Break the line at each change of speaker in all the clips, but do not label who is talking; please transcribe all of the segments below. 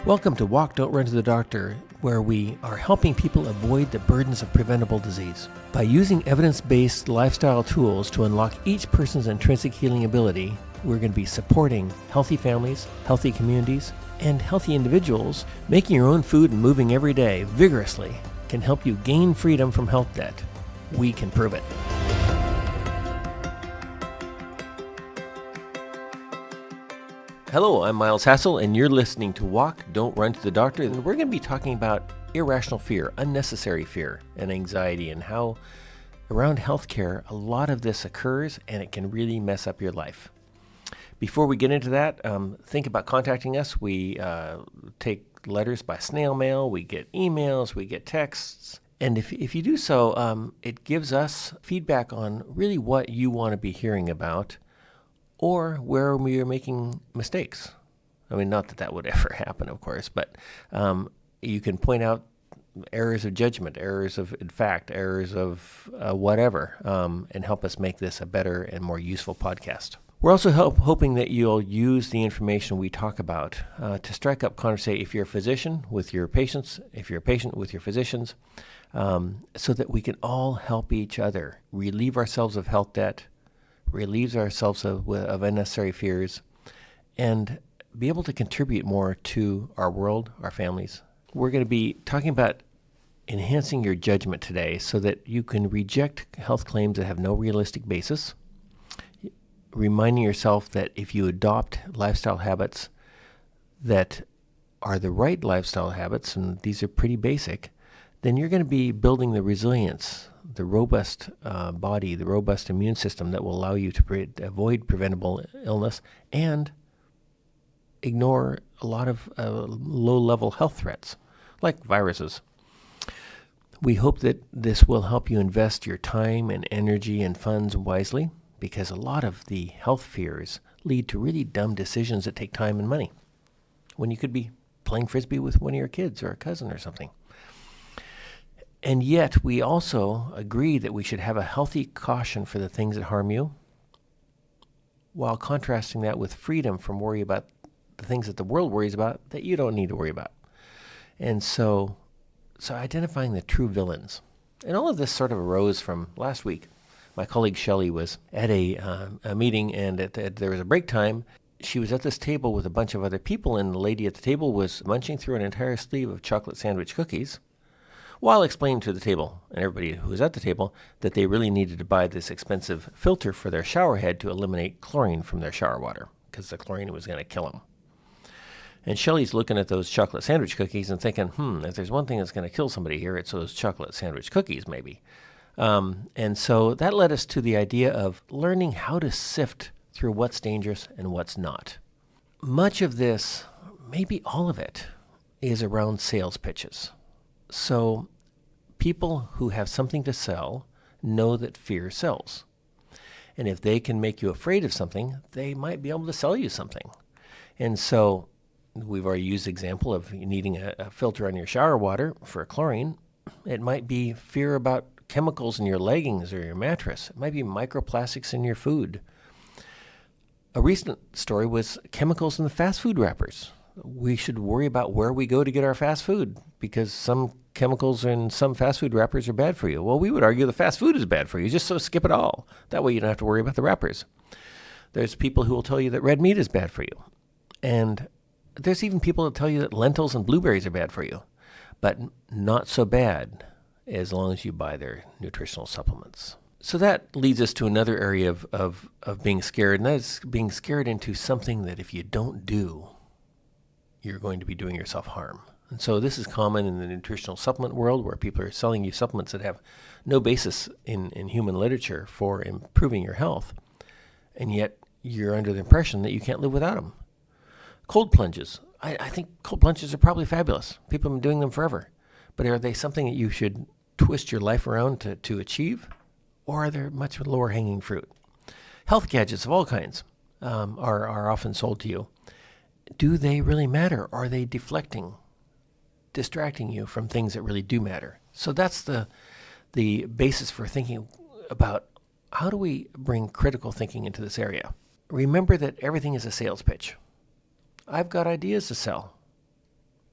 Welcome to Walk, Don't Run to the Doctor, where we are helping people avoid the burdens of preventable disease. By using evidence-based lifestyle tools to unlock each person's intrinsic healing ability, we're going to be supporting healthy families, healthy communities, and healthy individuals. Making your own food and moving every day vigorously can help you gain freedom from health debt. We can prove it. Hello, I'm Miles Hassell, and you're listening to Walk, Don't Run to the Doctor. And we're going to be talking about irrational fear, unnecessary fear, and anxiety, and how around healthcare, a lot of this occurs, and it can really mess up your life. Before we get into that, think about contacting us. We take letters by snail mail, we get emails, we get texts. And if you do so, it gives us feedback on really what you want to be hearing about, or where we are making mistakes. I mean, not that that would ever happen, of course, but you can point out errors of judgment, errors of fact, errors of whatever, and help us make this a better and more useful podcast. We're also hoping that you'll use the information we talk about to strike up conversation if you're a physician with your patients, if you're a patient with your physicians, so that we can all help each other relieve ourselves of health debt, relieves ourselves of unnecessary fears, and be able to contribute more to our world, our families. We're going to be talking about enhancing your judgment today so that you can reject health claims that have no realistic basis, reminding yourself that if you adopt lifestyle habits that are the right lifestyle habits, and these are pretty basic, then you're going to be building the resilience, the robust body, the robust immune system that will allow you to avoid preventable illness and ignore a lot of low-level health threats, like viruses. We hope that this will help you invest your time and energy and funds wisely, because a lot of the health fears lead to really dumb decisions that take time and money, when you could be playing Frisbee with one of your kids or a cousin or something. And yet, we also agree that we should have a healthy caution for the things that harm you, while contrasting that with freedom from worry about the things that the world worries about that you don't need to worry about. And so identifying the true villains. And all of this sort of arose from last week. My colleague Shelley was at a meeting, and there was a break time. She was at this table with a bunch of other people, and the lady at the table was munching through an entire sleeve of chocolate sandwich cookies, while explaining to the table and everybody who was at the table that they really needed to buy this expensive filter for their shower head to eliminate chlorine from their shower water, because the chlorine was going to kill them. And Shelley's looking at those chocolate sandwich cookies and thinking, if there's one thing that's going to kill somebody here, it's those chocolate sandwich cookies, maybe. And so that led us to the idea of learning how to sift through what's dangerous and what's not. Much of this, maybe all of it, is around sales pitches. So people who have something to sell know that fear sells. And if they can make you afraid of something, they might be able to sell you something. And so we've already used the example of needing a filter on your shower water for chlorine. It might be fear about chemicals in your leggings or your mattress. It might be microplastics in your food. A recent story was chemicals in the fast food wrappers. We should worry about where we go to get our fast food, because some chemicals in some fast food wrappers are bad for you. Well, we would argue the fast food is bad for you, just so skip it all. That way you don't have to worry about the wrappers. There's people who will tell you that red meat is bad for you. And there's even people that tell you that lentils and blueberries are bad for you, but not so bad as long as you buy their nutritional supplements. So that leads us to another area of being scared, and that is being scared into something that if you don't do, you're going to be doing yourself harm. And so this is common in the nutritional supplement world, where people are selling you supplements that have no basis in human literature for improving your health, and yet you're under the impression that you can't live without them. Cold plunges. I think cold plunges are probably fabulous. People have been doing them forever. But are they something that you should twist your life around to achieve? Or are they much lower hanging fruit? Health gadgets of all kinds are often sold to you. Do they really matter? Are they distracting you from things that really do matter? So that's the basis for thinking about how do we bring critical thinking into this area. Remember that everything is a sales pitch. I've got ideas to sell.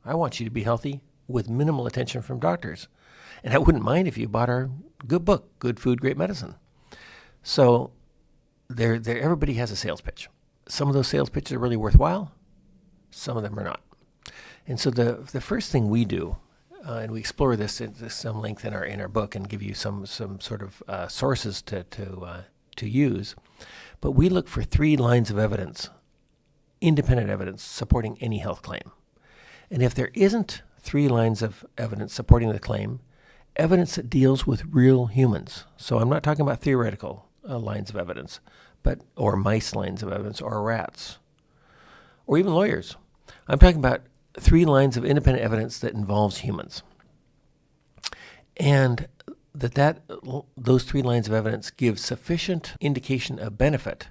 I want you to be healthy with minimal attention from doctors. And I wouldn't mind if you bought our good book, Good Food, Great Medicine. So everybody has a sales pitch. Some of those sales pitches are really worthwhile. Some of them are not. And so the first thing we do, and we explore this at some length in our book and give you some sort of sources to use, but we look for 3 lines of evidence, independent evidence supporting any health claim. And if there isn't 3 lines of evidence supporting the claim, evidence that deals with real humans. So I'm not talking about theoretical lines of evidence, or mice lines of evidence, or rats, or even lawyers. I'm talking about 3 lines of independent evidence that involves humans. And those 3 lines of evidence give sufficient indication of benefit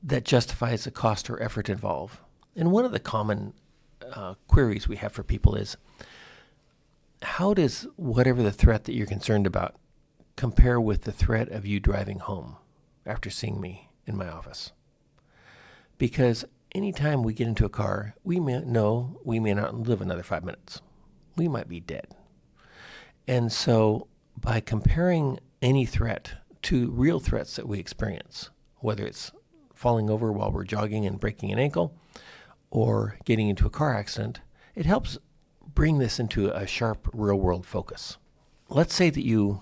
that justifies the cost or effort involved. And one of the common queries we have for people is, how does whatever the threat that you're concerned about compare with the threat of you driving home after seeing me in my office? Because anytime we get into a car, we may not live another 5 minutes. We might be dead. And so by comparing any threat to real threats that we experience, whether it's falling over while we're jogging and breaking an ankle or getting into a car accident, it helps bring this into a sharp real-world focus. Let's say that you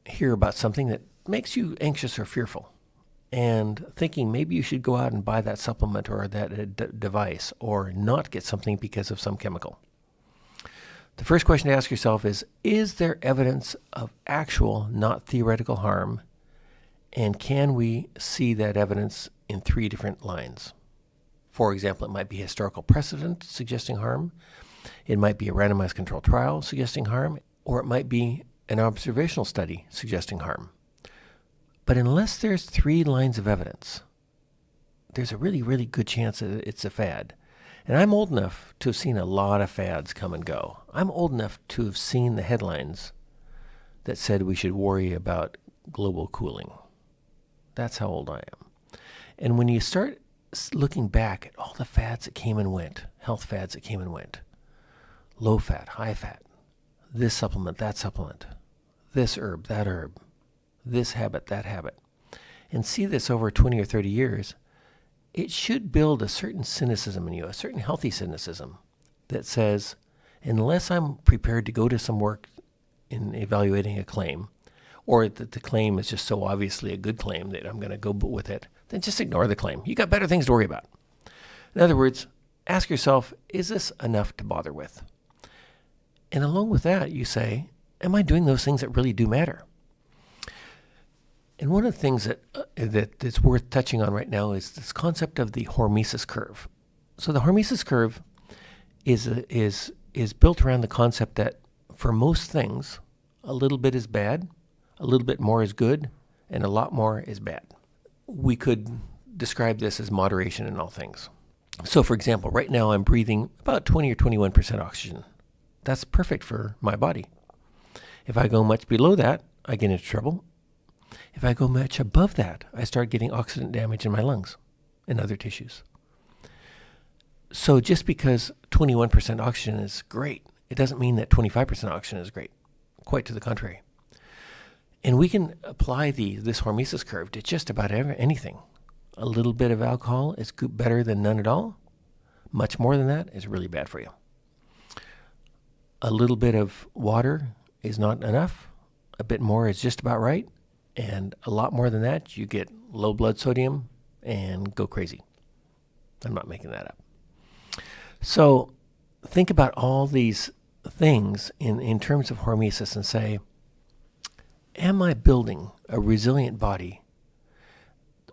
hear about something that makes you anxious or fearful, and thinking maybe you should go out and buy that supplement or that device, or not get something because of some chemical. The first question to ask yourself is there evidence of actual, not theoretical harm, and can we see that evidence in 3 different lines? For example, it might be historical precedent suggesting harm, it might be a randomized controlled trial suggesting harm, or it might be an observational study suggesting harm. But unless there's 3 lines of evidence, there's a really, really good chance that it's a fad. And I'm old enough to have seen a lot of fads come and go. I'm old enough to have seen the headlines that said we should worry about global cooling. That's how old I am. And when you start looking back at all the fads that came and went, health fads that came and went, low fat, high fat, this supplement, that supplement, this herb, that herb, this habit, that habit, and see this over 20 or 30 years, it should build a certain cynicism in you, a certain healthy cynicism that says, unless I'm prepared to go to some work in evaluating a claim, or that the claim is just so obviously a good claim that I'm going to go with it, then just ignore the claim. You got better things to worry about. In other words, ask yourself, is this enough to bother with? And along with that, you say, am I doing those things that really do matter? And one of the things that's worth touching on right now is this concept of the hormesis curve. So the hormesis curve is built around the concept that for most things, a little bit is bad, a little bit more is good, and a lot more is bad. We could describe this as moderation in all things. So for example, right now I'm breathing about 20 or 21% oxygen. That's perfect for my body. If I go much below that, I get into trouble. If I go much above that, I start getting oxidant damage in my lungs and other tissues. So just because 21% oxygen is great, it doesn't mean that 25% oxygen is great. Quite to the contrary. And we can apply this hormesis curve to just about anything. A little bit of alcohol is better than none at all. Much more than that is really bad for you. A little bit of water is not enough. A bit more is just about right. And a lot more than that, you get low blood sodium and go crazy. I'm not making that up. So think about all these things in terms of hormesis and say, am I building a resilient body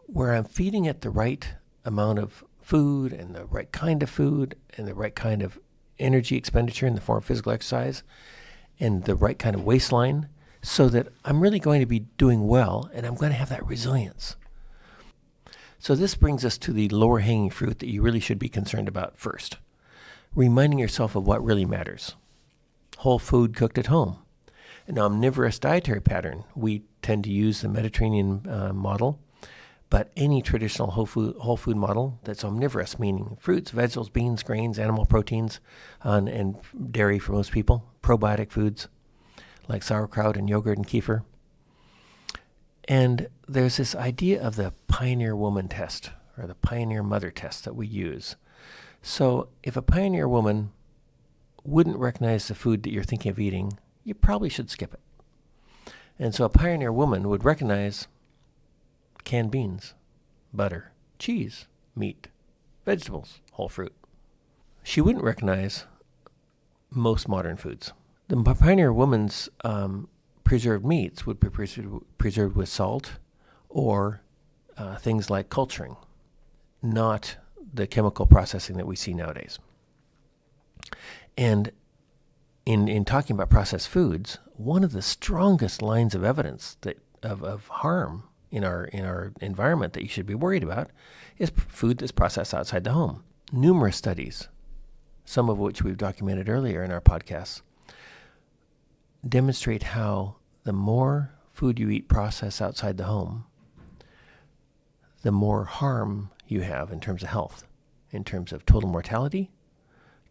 where I'm feeding it the right amount of food and the right kind of food and the right kind of energy expenditure in the form of physical exercise and the right kind of waistline so that I'm really going to be doing well and I'm going to have that resilience? So this brings us to the lower hanging fruit that you really should be concerned about first. Reminding yourself of what really matters. Whole food cooked at home. An omnivorous dietary pattern. We tend to use the Mediterranean model, But any traditional whole food model that's omnivorous, meaning fruits, vegetables, beans, grains, animal proteins, and dairy for most people, probiotic foods like sauerkraut and yogurt and kefir. And there's this idea of the pioneer woman test or the pioneer mother test that we use. So if a pioneer woman wouldn't recognize the food that you're thinking of eating, you probably should skip it. And so a pioneer woman would recognize canned beans, butter, cheese, meat, vegetables, whole fruit. She wouldn't recognize most modern foods. The pioneer woman's preserved meats would be preserved with salt or things like culturing, not the chemical processing that we see nowadays. And in talking about processed foods, one of the strongest lines of evidence that of harm in our environment that you should be worried about is food that's processed outside the home. Numerous studies, some of which we've documented earlier in our podcasts, demonstrate how the more food you eat processed outside the home, the more harm you have in terms of health, in terms of total mortality,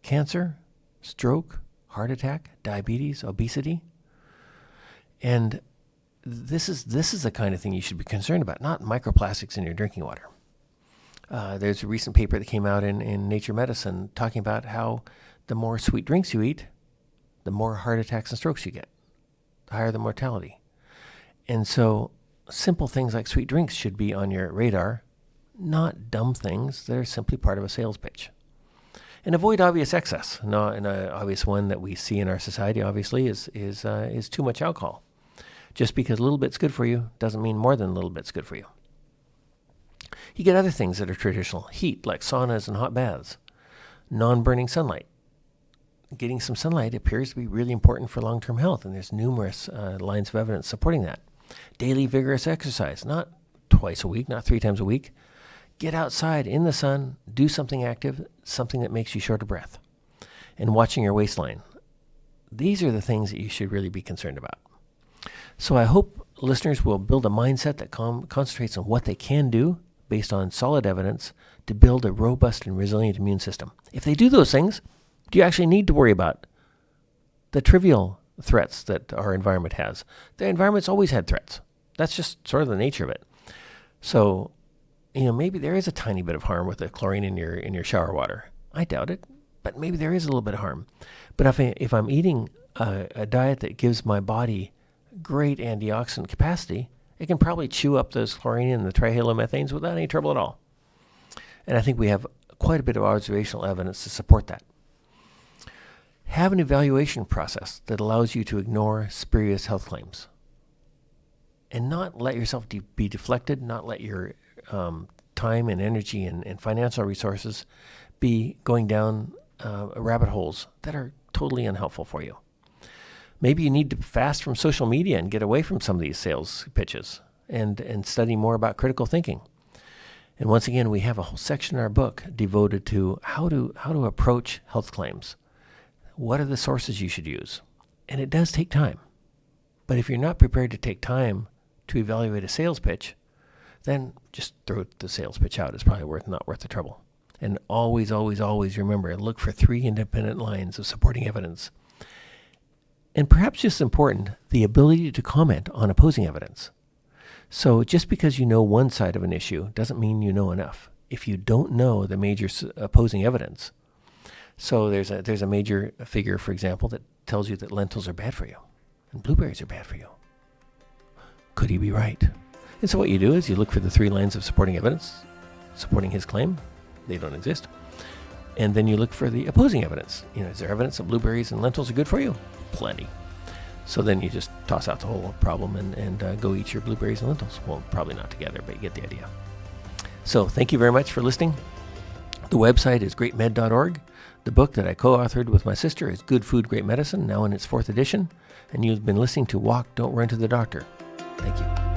cancer, stroke, heart attack, diabetes, obesity. And this is the kind of thing you should be concerned about, not microplastics in your drinking water. There's a recent paper that came out in Nature Medicine talking about how the more sweet drinks you eat, the more heart attacks and strokes you get, the higher the mortality. And so simple things like sweet drinks should be on your radar, not dumb things that are simply part of a sales pitch. And avoid obvious excess. An obvious one that we see in our society, obviously, is too much alcohol. Just because a little bit's good for you doesn't mean more than a little bit's good for you. You get other things that are traditional. Heat, like saunas and hot baths. Non-burning sunlight. Getting some sunlight appears to be really important for long-term health, and there's numerous lines of evidence supporting that. Daily vigorous exercise, not twice a week, not 3 times a week. Get outside in the sun, do something active, something that makes you short of breath. And watching your waistline. These are the things that you should really be concerned about. So I hope listeners will build a mindset that concentrates on what they can do based on solid evidence to build a robust and resilient immune system. If they do those things, do you actually need to worry about the trivial threats that our environment has? The environment's always had threats. That's just sort of the nature of it. So, maybe there is a tiny bit of harm with the chlorine in your shower water. I doubt it, but maybe there is a little bit of harm. But if I'm eating a diet that gives my body great antioxidant capacity, it can probably chew up those chlorine and the trihalomethanes without any trouble at all. And I think we have quite a bit of observational evidence to support that. Have an evaluation process that allows you to ignore spurious health claims. And not let yourself be deflected, not let your time and energy and financial resources be going down rabbit holes that are totally unhelpful for you. Maybe you need to fast from social media and get away from some of these sales pitches and study more about critical thinking. And once again, we have a whole section in our book devoted to how to approach health claims. What are the sources you should use? And it does take time. But if you're not prepared to take time to evaluate a sales pitch, then just throw the sales pitch out. It's probably not worth the trouble. And always, always, always remember, look for 3 independent lines of supporting evidence. And perhaps just as important, the ability to comment on opposing evidence. So just because you know one side of an issue doesn't mean you know enough. If you don't know the major opposing evidence, so there's a major figure, for example, that tells you that lentils are bad for you and blueberries are bad for you. Could he be right? And so what you do is you look for the 3 lines of supporting evidence, supporting his claim. They don't exist. And then you look for the opposing evidence. Is there evidence that blueberries and lentils are good for you? Plenty. So then you just toss out the whole problem and go eat your blueberries and lentils. Well, probably not together, but you get the idea. So thank you very much for listening. The website is greatmed.org. The book that I co-authored with my sister is Good Food, Great Medicine, now in its 4th edition. And you've been listening to Walk, Don't Run to the Doctor. Thank you.